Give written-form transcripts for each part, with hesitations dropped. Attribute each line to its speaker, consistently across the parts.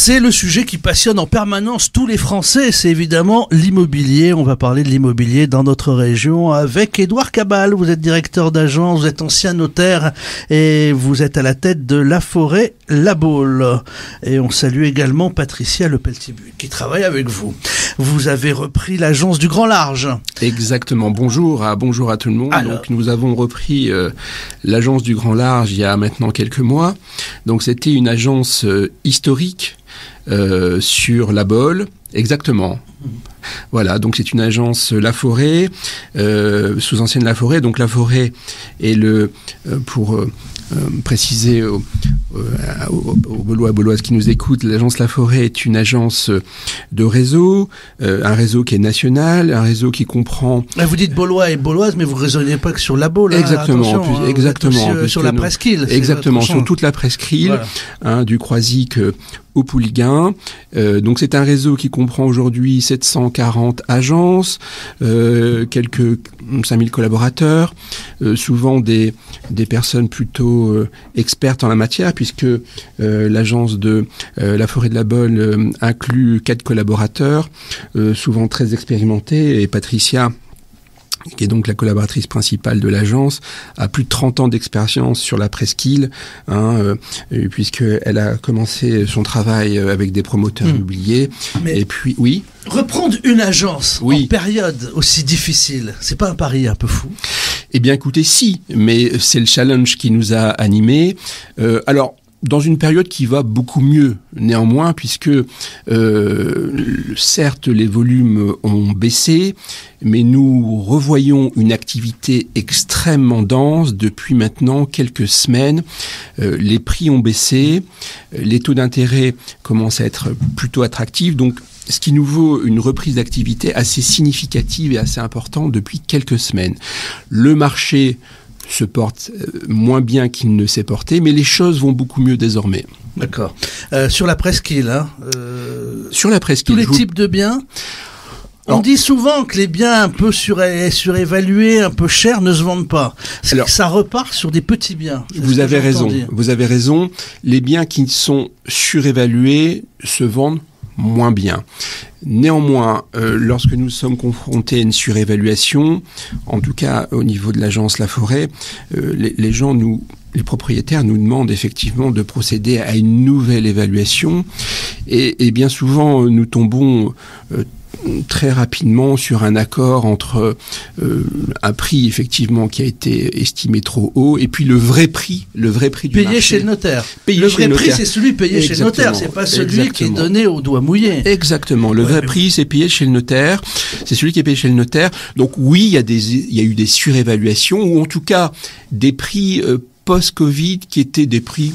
Speaker 1: C'est le sujet qui passionne en permanence tous les Français, c'est évidemment l'immobilier. On va parler de l'immobilier dans notre région avec Édouard Cabal. Vous êtes directeur d'agence, vous êtes ancien notaire et vous êtes à la tête de Laforêt La Baule. Et on salue également Patricia Lepeltibu qui travaille avec vous. Vous avez repris l'agence du Grand Large.
Speaker 2: Exactement. Bonjour à tout le monde.
Speaker 1: Alors,
Speaker 2: donc nous avons repris l'agence du Grand Large il y a maintenant quelques mois. Donc c'était une agence historique sur La Baule. Exactement. Voilà, donc c'est une agence Laforêt, sous ancienne Laforêt. Donc Laforêt est pour préciser aux Baulois, Bauloises qui nous écoutent, l'agence Laforêt est une agence de réseau, un réseau qui est national, un réseau qui comprend...
Speaker 1: Vous dites Baulois et Bauloises, mais vous ne raisonnez pas que sur La Baule.
Speaker 2: Exactement, exactement.
Speaker 1: Sur la presqu'île.
Speaker 2: Exactement, sur toute la presqu'île, voilà. Du Croisic au Pouliguen. Donc c'est un réseau qui comprend aujourd'hui 740 agences, quelques 5000 collaborateurs, souvent des personnes plutôt expertes en la matière, puisque l'agence de Laforêt de La Baule inclut 4 collaborateurs, souvent très expérimentés, et Patricia, qui est donc la collaboratrice principale de l'agence, a plus de 30 ans d'expérience sur la presqu'île, puisqu'elle a commencé son travail avec des promoteurs immobiliers.
Speaker 1: Mais
Speaker 2: et puis, oui.
Speaker 1: Reprendre une agence en période aussi difficile, c'est pas un pari un peu fou ?
Speaker 2: Eh bien, écoutez, si, mais c'est le challenge qui nous a animés. Alors, dans une période qui va beaucoup mieux, néanmoins, puisque certes les volumes ont baissé, mais nous revoyons une activité extrêmement dense depuis maintenant quelques semaines. Les prix ont baissé, les taux d'intérêt commencent à être plutôt attractifs, donc ce qui nous vaut une reprise d'activité assez significative et assez importante depuis quelques semaines. Le marché se porte moins bien qu'il ne s'est porté, mais les choses vont beaucoup mieux désormais.
Speaker 1: D'accord. Sur la presqu'île,
Speaker 2: sur la presqu'île,
Speaker 1: tous les types de biens. On dit souvent que les biens un peu surévalués, un peu chers, ne se vendent pas. Ça repart sur des petits biens.
Speaker 2: Vous avez raison. Les biens qui sont surévalués se vendent moins bien. Néanmoins, lorsque nous sommes confrontés à une surévaluation, en tout cas au niveau de l'agence Laforêt, les propriétaires nous demandent effectivement de procéder à une nouvelle évaluation et bien souvent nous tombons très rapidement sur un accord entre un prix effectivement qui a été estimé trop haut et puis le vrai prix du marché.
Speaker 1: Payé chez le notaire. Le vrai prix, c'est celui payé chez le notaire, c'est pas celui qui est donné au doigt mouillé.
Speaker 2: Exactement. Le vrai prix, c'est payé chez le notaire. C'est celui qui est payé chez le notaire. Donc oui, il y a eu des surévaluations ou en tout cas des prix post-Covid qui étaient des prix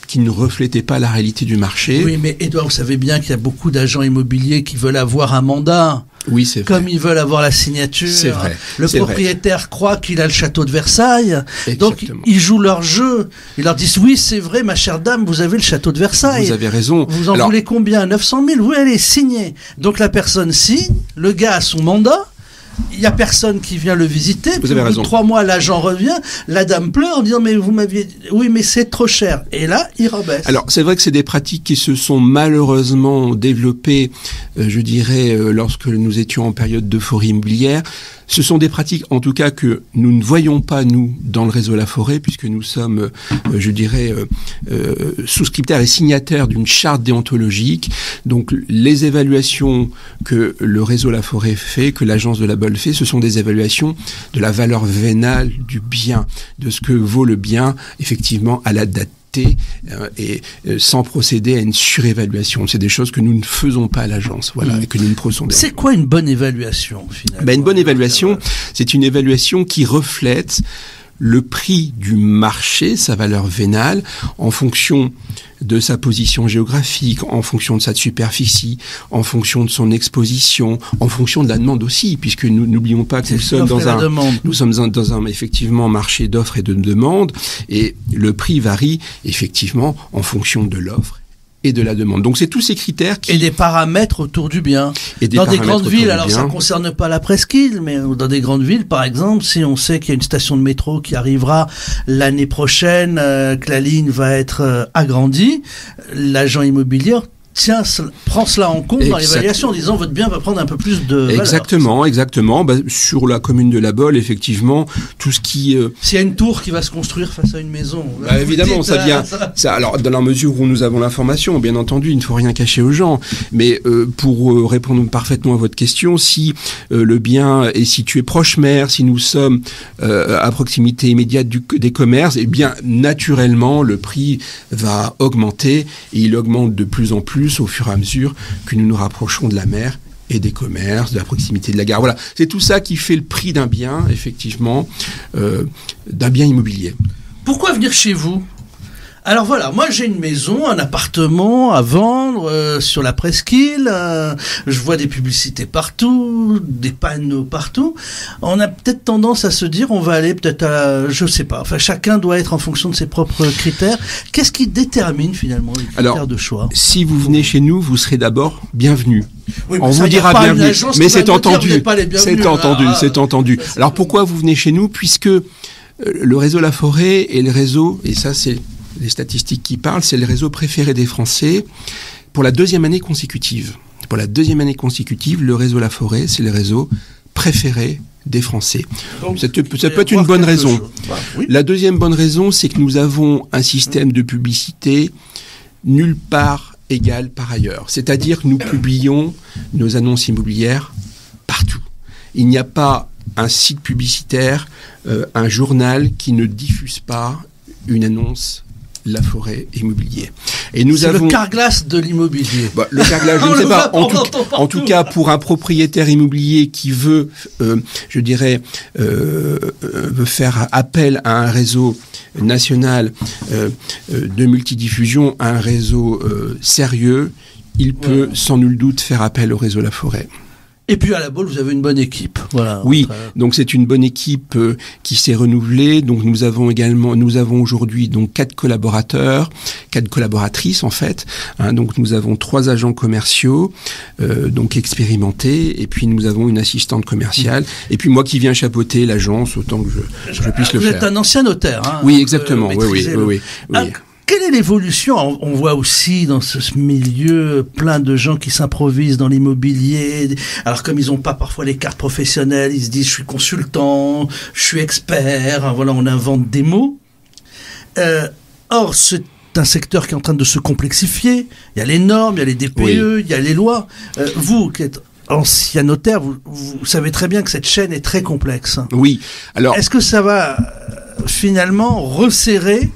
Speaker 2: qui ne reflétait pas la réalité du marché.
Speaker 1: Oui, mais Édouard, vous savez bien qu'il y a beaucoup d'agents immobiliers qui veulent avoir un mandat.
Speaker 2: Oui, c'est vrai.
Speaker 1: Comme ils veulent avoir la signature.
Speaker 2: C'est vrai.
Speaker 1: Le propriétaire croit qu'il a le château de Versailles. Exactement. Donc, ils jouent leur jeu. Ils leur disent, oui, c'est vrai, ma chère dame, vous avez le château de Versailles.
Speaker 2: Vous avez raison.
Speaker 1: Vous en voulez combien ? 900 000 ? Oui, allez, signez. Donc, la personne signe, le gars a son mandat. Il n'y a personne qui vient le visiter.
Speaker 2: Vous avez raison.
Speaker 1: 3 mois, l'agent revient. La dame pleure en disant, mais vous m'aviez dit, oui, mais c'est trop cher. Et là, il rebaisse.
Speaker 2: Alors, c'est vrai que c'est des pratiques qui se sont malheureusement développées, je dirais, lorsque nous étions en période d'euphorie immobilière. Ce sont des pratiques, en tout cas, que nous ne voyons pas, nous, dans le réseau Laforêt, puisque nous sommes, je dirais, souscripteurs et signataires d'une charte déontologique. Donc, les évaluations que le réseau Laforêt fait, que l'agence de La Baule fait, ce sont des évaluations de la valeur vénale du bien, de ce que vaut le bien, effectivement, à la date et sans procéder à une surévaluation. C'est des choses que nous ne faisons pas à l'agence, et que nous ne procédons.
Speaker 1: C'est quoi une bonne évaluation, finalement ?
Speaker 2: Une bonne évaluation, c'est une évaluation qui reflète le prix du marché, sa valeur vénale, en fonction de sa position géographique, en fonction de sa superficie, en fonction de son exposition, en fonction de la demande aussi, puisque nous n'oublions pas que nous sommes dans un effectivement marché d'offres et de demande, et le prix varie effectivement en fonction de l'offre et de la demande. Donc c'est tous ces critères qui...
Speaker 1: Et des paramètres autour du bien. Dans des grandes villes, alors ça ne concerne pas la presqu'île, mais dans des grandes villes, par exemple, si on sait qu'il y a une station de métro qui arrivera l'année prochaine, que la ligne va être agrandie, l'agent immobilier prend cela en compte dans l'évaluation en disant votre bien va prendre un peu plus de valeur.
Speaker 2: Exactement. Sur la commune de La Baule, effectivement, tout ce qui...
Speaker 1: S'il y a une tour qui va se construire face à une maison...
Speaker 2: évidemment, ça vient... Alors, dans la mesure où nous avons l'information, bien entendu, il ne faut rien cacher aux gens. Mais pour répondre parfaitement à votre question, si le bien est situé proche mer, si nous sommes à proximité immédiate des commerces, eh bien, naturellement, le prix va augmenter. Et il augmente de plus en plus au fur et à mesure que nous nous rapprochons de la mer et des commerces, de la proximité de la gare. Voilà, c'est tout ça qui fait le prix d'un bien, effectivement, d'un bien immobilier.
Speaker 1: Pourquoi venir chez vous ? Alors voilà, moi j'ai une maison, un appartement à vendre sur la presqu'île, je vois des publicités partout, des panneaux partout. On a peut-être tendance à se dire on va aller peut-être à, je sais pas, enfin chacun doit être en fonction de ses propres critères. Qu'est-ce qui détermine finalement les critères de choix ?
Speaker 2: Si vous venez chez nous, vous serez d'abord bienvenu.
Speaker 1: Oui,
Speaker 2: on vous dira bienvenue, mais c'est entendu. C'est entendu. Alors pourquoi vous venez chez nous ? Puisque le réseau La Forêt est le réseau, et ça c'est les statistiques qui parlent, c'est le réseau préféré des Français pour la deuxième année consécutive. Pour la deuxième année consécutive, le réseau La Forêt, c'est le réseau préféré des Français. Donc, ça peut être une bonne raison. Oui. La deuxième bonne raison, c'est que nous avons un système de publicité nulle part égal par ailleurs. C'est-à-dire que nous publions nos annonces immobilières partout. Il n'y a pas un site publicitaire, un journal qui ne diffuse pas une annonce La Forêt immobilier. Et nous avons
Speaker 1: le carglass de l'immobilier.
Speaker 2: Le carglass, je ne sais pas. En tout cas, pour un propriétaire immobilier qui veut, veut faire appel à un réseau national de multidiffusion, à un réseau sérieux, il peut sans nul doute faire appel au réseau La Forêt.
Speaker 1: Et puis à La Baule, vous avez une bonne équipe. Voilà.
Speaker 2: Oui, donc c'est une bonne équipe qui s'est renouvelée. Donc nous avons aujourd'hui donc 4 collaboratrices en fait. Donc nous avons 3 agents commerciaux donc expérimentés, et puis nous avons une assistante commerciale, et puis moi qui viens chapeauter l'agence autant que je puisse le faire.
Speaker 1: Vous êtes un ancien notaire, hein ?
Speaker 2: Oui, exactement. Oui.
Speaker 1: Quelle est l'évolution ? On voit aussi dans ce milieu plein de gens qui s'improvisent dans l'immobilier. Alors comme ils n'ont pas parfois les cartes professionnelles, ils se disent je suis consultant, je suis expert. Voilà, on invente des mots. Or, c'est un secteur qui est en train de se complexifier. Il y a les normes, il y a les DPE, il y a les lois. Vous qui êtes ancien notaire, vous savez très bien que cette chaîne est très complexe.
Speaker 2: Oui. Alors,
Speaker 1: est-ce que ça va finalement resserrer,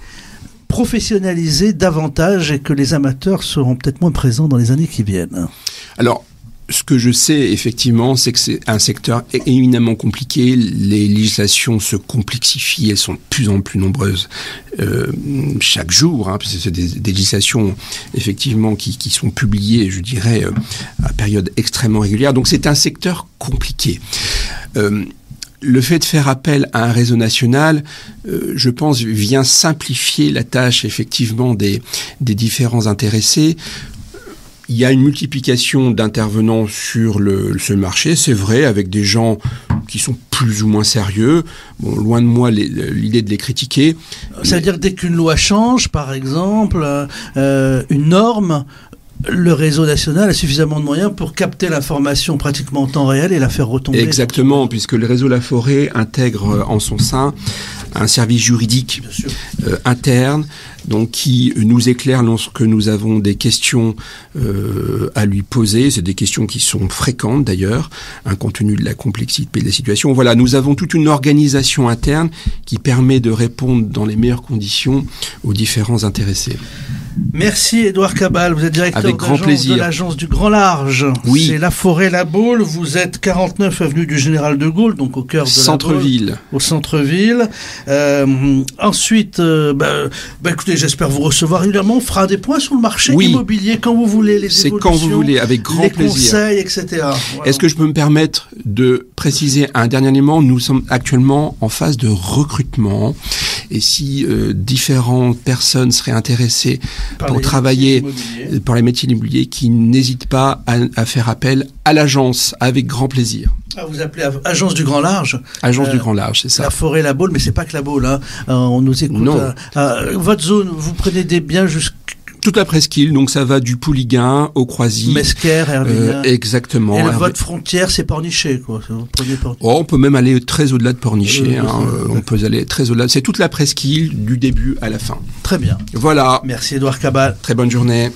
Speaker 1: professionnaliser davantage, et que les amateurs seront peut-être moins présents dans les années qui viennent ?
Speaker 2: Alors, ce que je sais effectivement, c'est que c'est un secteur éminemment compliqué. Les législations se complexifient, elles sont de plus en plus nombreuses chaque jour, parce que c'est des législations effectivement qui sont publiées, je dirais, à période extrêmement régulière. Donc c'est un secteur compliqué. Le fait de faire appel à un réseau national, je pense, vient simplifier la tâche effectivement des différents intéressés. Il y a une multiplication d'intervenants sur ce marché, c'est vrai, avec des gens qui sont plus ou moins sérieux. Bon, loin de moi l'idée de les critiquer.
Speaker 1: C'est-à-dire dès qu'une loi change, par exemple, une norme, le réseau national a suffisamment de moyens pour capter l'information pratiquement en temps réel et la faire retomber.
Speaker 2: Exactement, puisque le réseau La Forêt intègre en son sein un service juridique interne, donc qui nous éclaire lorsque nous avons des questions à lui poser. C'est des questions qui sont fréquentes d'ailleurs, compte tenu de la complexité de la situation. Voilà, nous avons toute une organisation interne qui permet de répondre dans les meilleures conditions aux différents intéressés.
Speaker 1: Merci Édouard Cabal, vous êtes directeur de l'agence du Grand Large.
Speaker 2: Oui.
Speaker 1: C'est La Forêt La Baule, vous êtes 49 avenue du Général de Gaulle, donc au cœur de
Speaker 2: centre-ville.
Speaker 1: La Baule, au centre-ville. Ensuite, écoutez, j'espère vous recevoir régulièrement. On fera des points sur le marché immobilier quand vous voulez, les évolutions,
Speaker 2: quand vous voulez, avec grand plaisir.
Speaker 1: Les conseils, etc. Voilà.
Speaker 2: Est-ce que je peux me permettre de préciser un dernier élément ? Nous sommes actuellement en phase de recrutement, et si différentes personnes seraient intéressées pour travailler pour les métiers immobiliers, qui n'hésitent pas à faire appel à l'agence avec grand plaisir.
Speaker 1: Vous appelez Agence du Grand Large.
Speaker 2: Agence du Grand Large, c'est ça.
Speaker 1: La Forêt La Baule, mais c'est pas que La Baule. On nous écoute.
Speaker 2: Non.
Speaker 1: Votre zone, vous prenez des biens
Speaker 2: Toute la presqu'île, donc ça va du Pouliguen au Croisy.
Speaker 1: Mesquer, Herbignan.
Speaker 2: Exactement.
Speaker 1: Et votre frontière, c'est Pornichet, quoi. Vous prenez
Speaker 2: Oh, on peut même aller très au-delà de Pornichet. On peut aller très au-delà. C'est toute la presqu'île, du début à la fin.
Speaker 1: Très bien.
Speaker 2: Voilà.
Speaker 1: Merci Édouard Cabal.
Speaker 2: Très bonne journée.